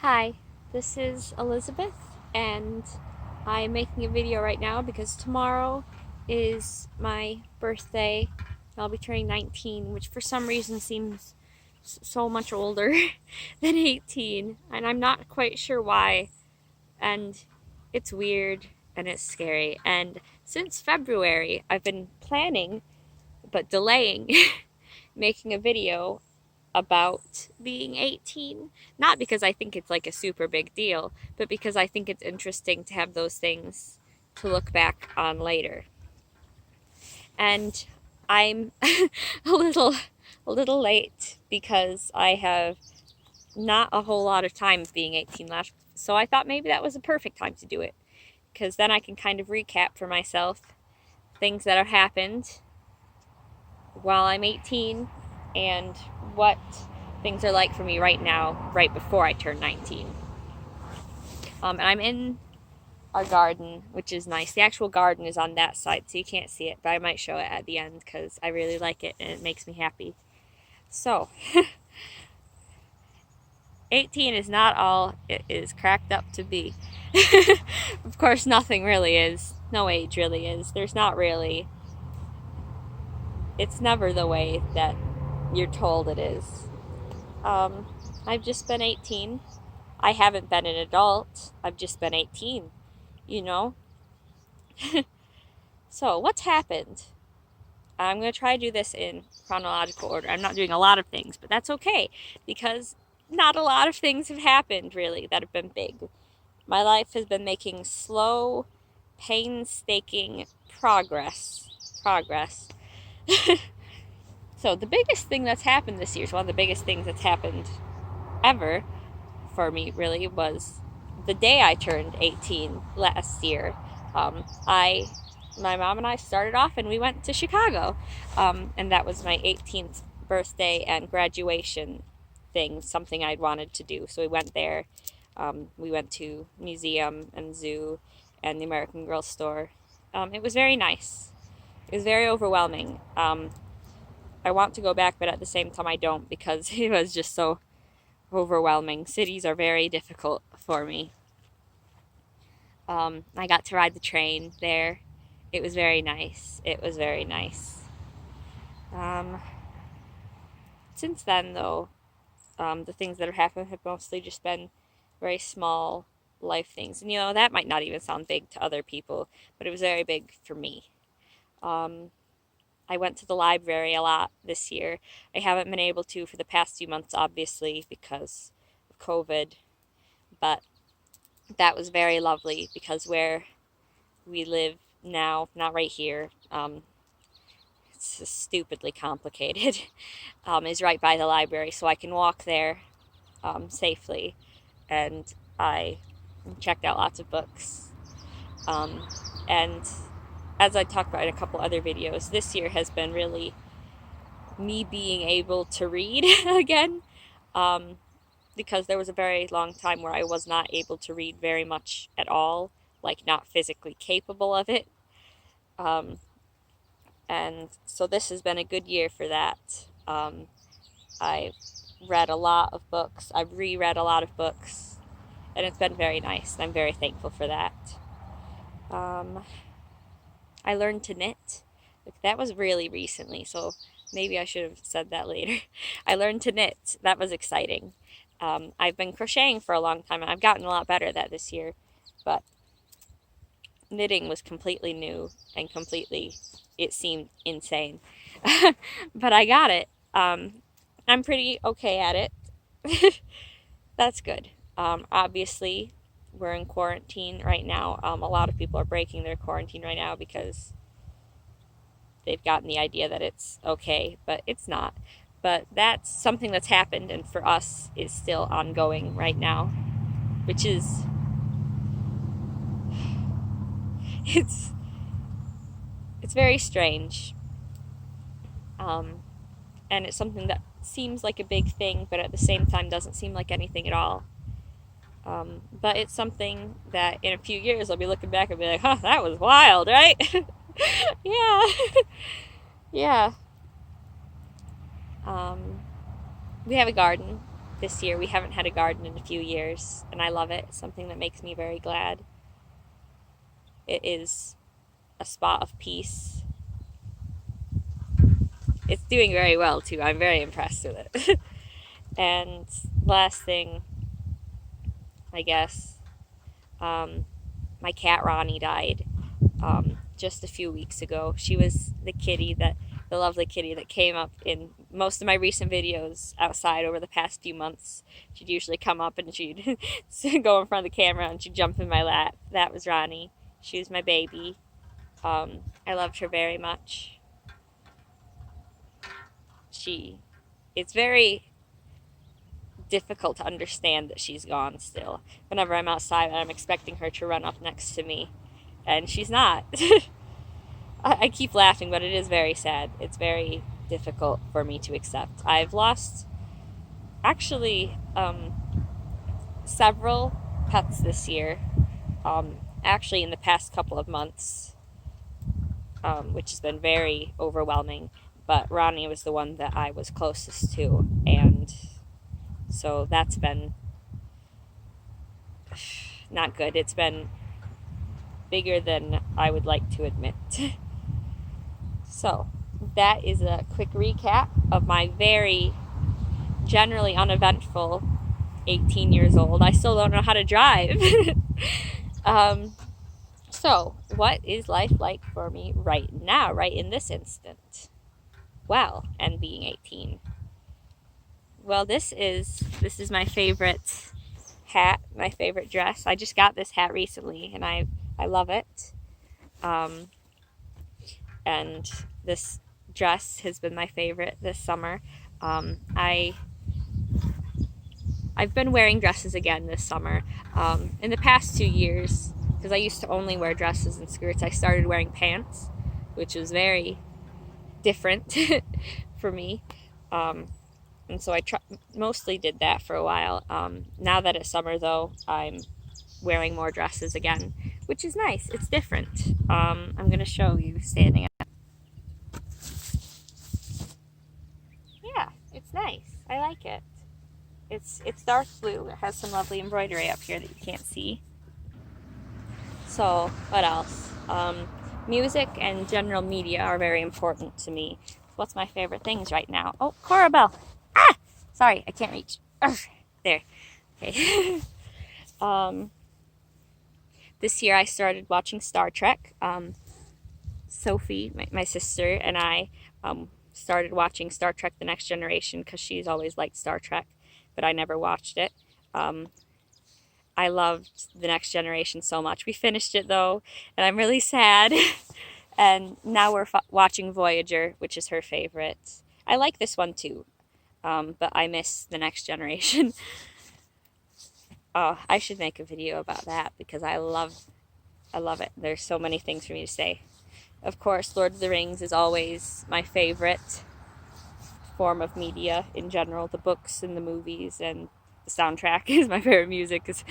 Hi, this is Elizabeth, and I'm making a video right now because tomorrow is my birthday. I'll be turning 19, which for some reason seems so much older than 18, and I'm not quite sure why. And it's weird and it's scary. And since February, I've been planning but delaying making a video about being 18. Not because I think it's like a super big deal, but because I think it's interesting to have those things to look back on later. And I'm a little late because I have not a whole lot of time of being 18 left. So I thought maybe that was a perfect time to do it because then I can kind of recap for myself things that have happened while I'm 18 and what things are like for me right now, right before I turn 19. And I'm in a garden, which is nice. The actual garden is on that side, so you can't see it, but I might show it at the end because I really like it and it makes me happy. So, 18 is not all it is cracked up to be. Of course, nothing really is. No age really is. There's not really. It's never the way that you're told it is. Um, I've just been 18. I haven't been an adult. I've just been 18, you know? So, what's happened? I'm going to try to do this in chronological order. I'm not doing a lot of things, but that's okay because not a lot of things have happened really that have been big. My life has been making slow, painstaking progress. So, the biggest thing that's happened this year, one of the biggest things that's happened ever for me really was the day I turned 18 last year. My mom and I started off and we went to Chicago. And that was my 18th birthday and graduation thing, something I'd wanted to do. So we went there. We went to museum and zoo and the American Girl store. It was very nice. It was very overwhelming. I want to go back, but at the same time I don't because it was just so overwhelming. Cities are very difficult for me. I got to ride the train there. It was very nice. It was very nice. Um, since then, though, the things that have happened have mostly just been very small life things. And, that might not even sound big to other people, but it was very big for me. Um, I went to the library a lot this year. I haven't been able to for the past few months, obviously, because of COVID, but that was very lovely because where we live now, not right here, it's stupidly complicated, is right by the library, so I can walk there safely. And I checked out lots of books. And as I talked about in a couple other videos, this year has been really me being able to read again. Because there was a very long time where I was not able to read very much at all, like not physically capable of it. Um, and so this has been a good year for that. I've read a lot of books. I've reread a lot of books, and it's been very nice. I'm very thankful for that. Um, I learned to knit. That was really recently, so maybe I should have said that later. I learned to knit. That was exciting. I've been crocheting for a long time, and I've gotten a lot better at that this year, but knitting was completely new and it seemed insane. But I got it. I'm pretty okay at it. That's good. Obviously, we're in quarantine right now. A lot of people are breaking their quarantine right now because they've gotten the idea that it's okay, but it's not. But that's something that's happened, and for us is still ongoing right now, which is it's it's very strange. Um, and it's something that seems like a big thing, but at the same time doesn't seem like anything at all. But it's something that in a few years I'll be looking back and be like, huh, that was wild, right? Yeah. Yeah. We have a garden. this year. We haven't had a garden in a few years, and I love it. It's something that makes me very glad. It is a spot of peace. It's doing very well too. I'm very impressed with it. And last thing, I guess, my cat Ronnie died just a few weeks ago. She was the lovely kitty that came up in most of my recent videos outside over the past few months. She'd usually come up and she'd go in front of the camera and she'd jump in my lap. That was Ronnie. She was my baby. I loved her very much. It's very difficult to understand that she's gone still. Whenever I'm outside, I'm expecting her to run up next to me, and she's not. I keep laughing, but it is very sad. It's very difficult for me to accept. I've lost, actually, several pets this year, actually in the past couple of months, which has been very overwhelming. But Ronnie was the one that I was closest to, and so that's been not good. It's been bigger than I would like to admit. So that is a quick recap of my very generally uneventful 18 years old. I still don't know how to drive. So what is life like for me right now, right in this instant? Well, and being 18. Well, this is my favorite hat, my favorite dress. I just got this hat recently, and I love it. And this dress has been my favorite this summer. I've been wearing dresses again this summer. In the past 2 years, because I used to only wear dresses and skirts, I started wearing pants, which was very different for me. And so I mostly did that for a while. Now that it's summer, though, I'm wearing more dresses again, which is nice. It's different. I'm going to show you standing up. Yeah, it's nice. I like it. It's dark blue. It has some lovely embroidery up here that you can't see. So, what else? Music and general media are very important to me. What's my favorite things right now? Oh, Cora Bell. Ah! Sorry, I can't reach. There. Okay. This year I started watching Star Trek. Sophie, my sister, and I started watching Star Trek The Next Generation because she's always liked Star Trek, but I never watched it. I loved The Next Generation so much. We finished it, though, and I'm really sad. And now we're watching Voyager, which is her favorite. I like this one, too, but I miss The Next Generation. Oh, I should make a video about that because I love it. There's so many things for me to say. Of course, Lord of the Rings is always my favorite form of media in general. The books and the movies and the soundtrack is my favorite music. It's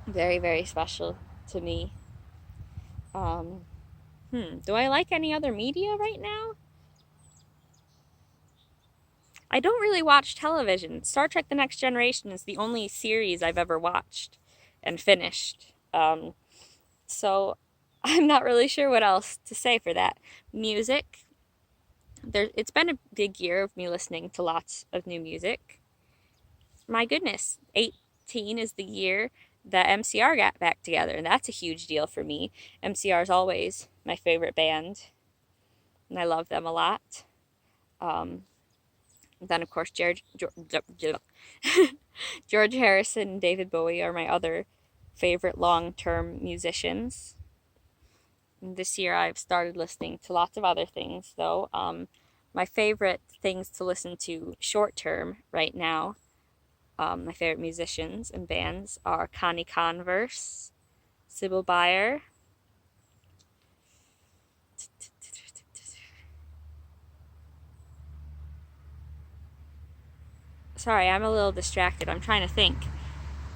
very, very special to me. Do I like any other media right now? I don't really watch television. Star Trek The Next Generation is the only series I've ever watched and finished. So I'm not really sure what else to say for that. Music. It's been a big year of me listening to lots of new music. My goodness, 18 is the year that MCR got back together, and that's a huge deal for me. MCR is always my favorite band, and I love them a lot. Then, of course, George Harrison and David Bowie are my other favorite long-term musicians. And this year I've started listening to lots of other things, though. My favorite things to listen to short-term right now, my favorite musicians and bands are Connie Converse, Sybil Bayer, sorry, I'm a little distracted. I'm trying to think.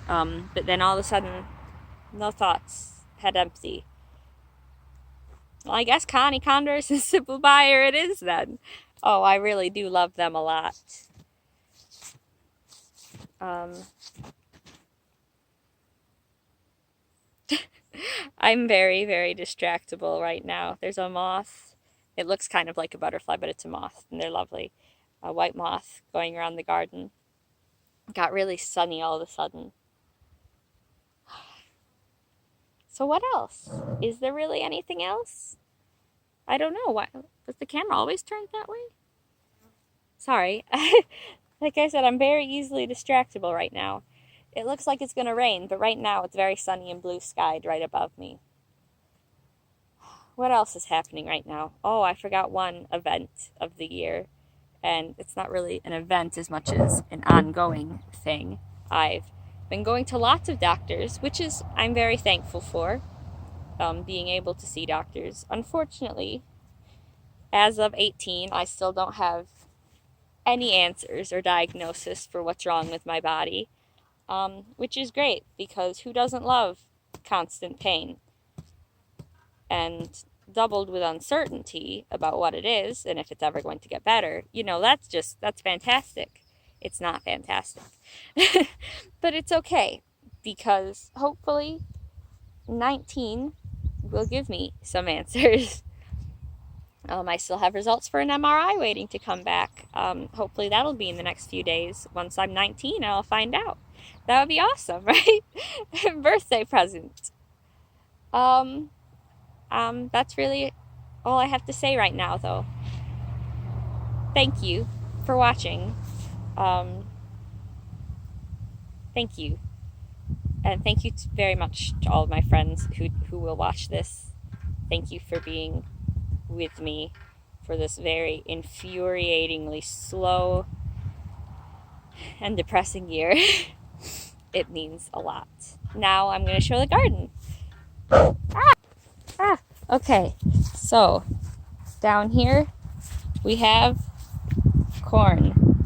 But then all of a sudden, no thoughts. Head empty. Well, I guess Connie Converse and Sybil Bayer it is then. Oh, I really do love them a lot. Um, I'm very, very distractible right now. There's a moth. It looks kind of like a butterfly, but it's a moth, and they're lovely. A white moth going around the garden. It got really sunny all of a sudden. So what else? Is there really anything else? I don't know. Why does the camera always turn that way? Sorry. Like I said, I'm very easily distractible right now. It looks like it's going to rain, but right now it's very sunny and blue skied right above me. What else is happening right now? Oh, I forgot one event of the year. And it's not really an event as much as an ongoing thing. I've been going to lots of doctors, which is I'm very thankful for, being able to see doctors. Unfortunately, as of 18, I still don't have any answers or diagnosis for what's wrong with my body, which is great because who doesn't love constant pain? And doubled with uncertainty about what it is and if it's ever going to get better, that's fantastic. It's not fantastic. But it's okay because hopefully 19 will give me some answers. I still have results for an MRI waiting to come back. Hopefully that'll be in the next few days. Once I'm 19, I'll find out. That would be awesome, right? Birthday present. That's really all I have to say right now, though. Thank you for watching. Thank you. And thank you very much to all of my friends who will watch this. Thank you for being with me for this very infuriatingly slow and depressing year. It means a lot. Now I'm going to show the garden. Okay, so down here we have corn.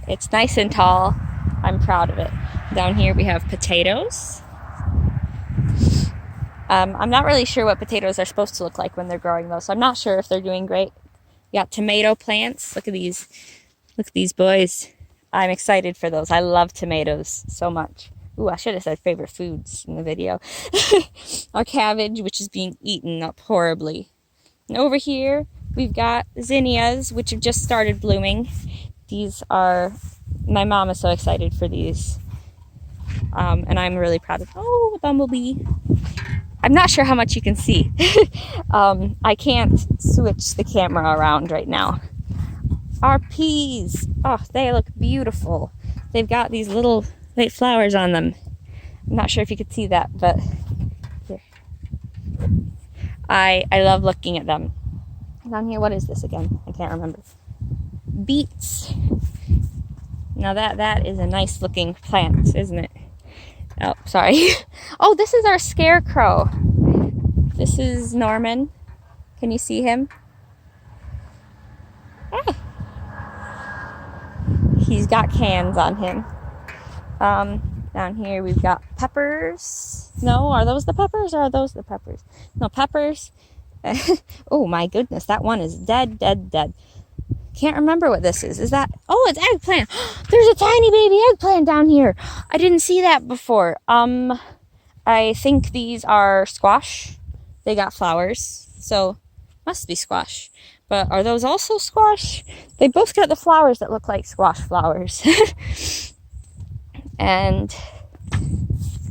It's nice and tall. I'm proud of it. Down here we have potatoes. I'm not really sure what potatoes are supposed to look like when they're growing though, so I'm not sure if they're doing great. We got tomato plants. Look at these. Look at these boys. I'm excited for those. I love tomatoes so much. Ooh, I should have said favorite foods in the video. Our cabbage, which is being eaten up horribly. And over here, we've got zinnias, which have just started blooming. These are, my mom is so excited for these. And I'm really proud of, oh, a bumblebee. I'm not sure how much you can see. I can't switch the camera around right now. Our peas, oh, they look beautiful. They've got these little white flowers on them. I'm not sure if you could see that, but here. I love looking at them. Down here, what is this again? I can't remember. Beets. Now that is a nice looking plant, isn't it? Oh, sorry. Oh, this is our scarecrow. This is Norman. Can you see him? Ah. He's got cans on him. Down here we've got peppers. No, are those the peppers or are those the peppers? No, peppers. Oh my goodness, that one is dead. Can't remember what this is. Is that? Oh, it's eggplant. There's a tiny baby eggplant down here. I didn't see that before. I think these are squash. They got flowers, so must be squash. But are those also squash? They both got the flowers that look like squash flowers. And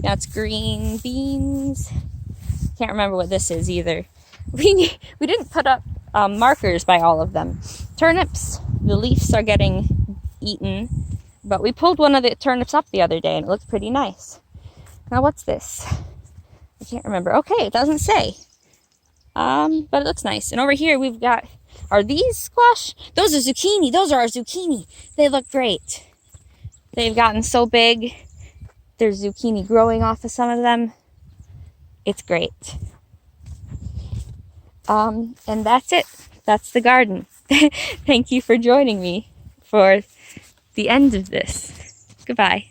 that's green beans. Can't remember what this is either. We didn't put up markers by all of them. Turnips, the leaves are getting eaten, but we pulled one of the turnips up the other day and it looked pretty nice. Now what's this? I can't remember. Okay, it doesn't say. But it looks nice. And over here we've got, are these squash? Those are zucchini. Those are our zucchini. They look great. They've gotten so big. There's zucchini growing off of some of them. It's great. And that's it. That's the garden. Thank you for joining me for the end of this. Goodbye.